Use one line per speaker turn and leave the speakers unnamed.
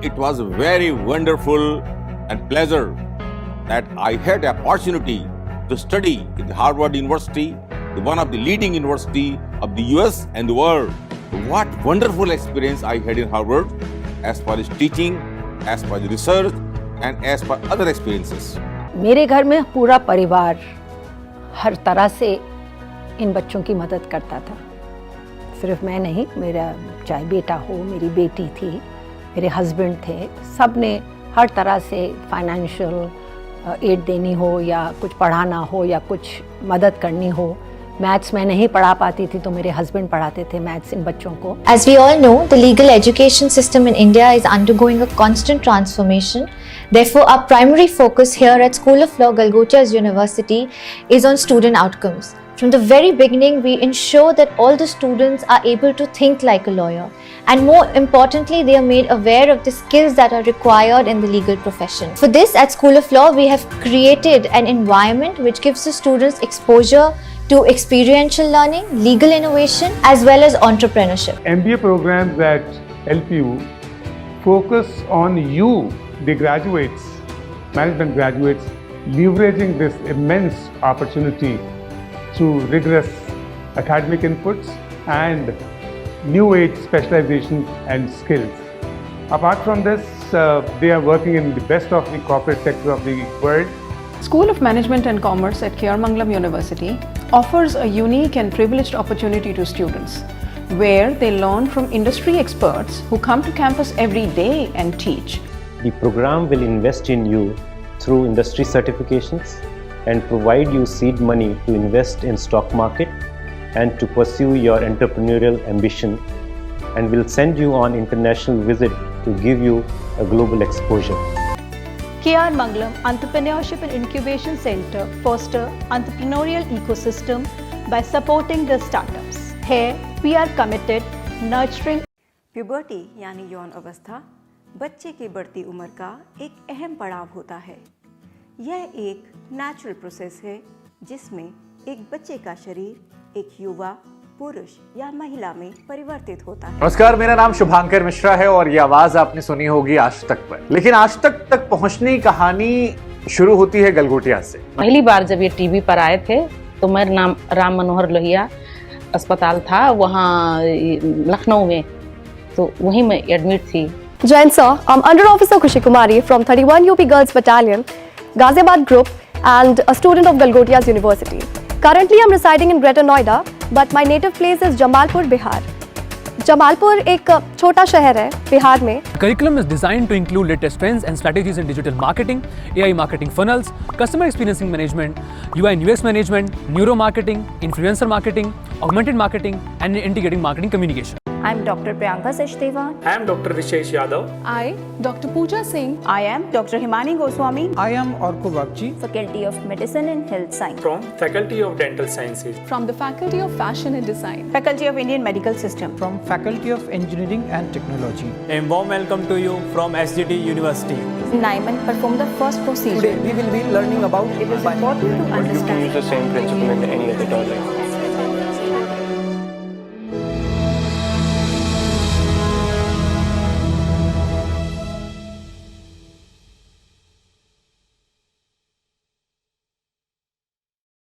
It was very wonderful and pleasure that I had the opportunity to study in Harvard University, one of the leading university of the US and the world. What wonderful experience I had in Harvard as far as teaching, as far as research and as far as other experiences.
मेरे घर में पूरा परिवार हर तरह से इन बच्चों की मदद करता था। सिर्फ मैं नहीं, मेरा चाहे बेटा हो, मेरी बेटी थी, मेरे हस्बैंड थे, सब ने हर तरह से फाइनेंशियल एड देनी हो या कुछ पढ़ाना हो या कुछ मदद करनी हो। मैथ्स मैं नहीं पढ़ा पाती थी तो मेरे हस्बैंड पढ़ाते थे मैथ्स इन बच्चों को।
As we all know, the legal education system in India is undergoing a constant transformation. Therefore, our primary focus here at School of Law, Galgotias University is on student outcomes. From the very beginning, we ensure that all the students are able to think like a lawyer. And more importantly, they are made aware of the skills that are required in the legal profession. For this, at School of Law, we have created an environment which gives the students exposure to experiential learning, legal innovation, as well as entrepreneurship.
MBA programs at LPU focus on you, the graduates, management graduates, leveraging this immense opportunity through rigorous academic inputs and new age specialization and skills. Apart from this, they are working in the best of the corporate sector of the world.
School of Management and Commerce at K.R. Mangalam University offers a unique and privileged opportunity to students where they learn from industry experts who come to campus every day and teach.
The program will invest in you through industry certifications and provide you seed money to invest in stock market and to pursue your entrepreneurial ambition, and will send you on international visit to give you a global exposure.
K.R. Mangalam Entrepreneurship and Incubation Center foster entrepreneurial ecosystem by supporting the startups. Here, we are committed nurturing.
Puberty यानी यौन अवस्था बच्चे की बढ़ती उम्र का एक अहम पड़ाव होता है। यह एक नेचुरल प्रोसेस है जिसमें एक बच्चे का शरीर एक युवा, पुरुष या महिला में परिवर्तित होता है।
नमस्कार, मेरा नाम शुभांकर मिश्रा है और ये आवाज आपने सुनी होगी आज तक पर। लेकिन आज तक पहुंचने की कहानी शुरू होती है गलगोटिया से।
पहली बार जब ये टीवी पर आए थे तो मेरा नाम राम मनोहर लोहिया अस्पताल था वहाँ लखनऊ में, तो वहीं मैं एडमिट थी।
Jain sir, I'm Under Officer Khushi Kumari from 31 UP Girls Battalion, Ghaziabad Group and a student of Galgotias University. Currently I'm residing in Greater Noida, but my native place is Jamalpur, Bihar. Jamalpur एक छोटा शहर है बिहार में।
Curriculum is designed to include latest trends and strategies in digital marketing, AI marketing funnels, customer experience management, UI and UX management, neuro marketing, influencer marketing, augmented marketing, and integrating marketing communication.
I am Dr. Priyanka Sachdevan.
I am Dr. Vishesh Yadav.
I, Dr. Pooja Singh.
I am Dr. Himani Goswami.
I am Orko Bagchi.
Faculty of Medicine and Health Science.
From Faculty of Dental Sciences.
From the Faculty of Fashion and Design.
Faculty of Indian Medical System.
From Faculty of Engineering and Technology.
A warm welcome to you from SGT University.
Naiman performed the first procedure.
Today we will be learning about
it is important to understand
the same principle in any other doorway.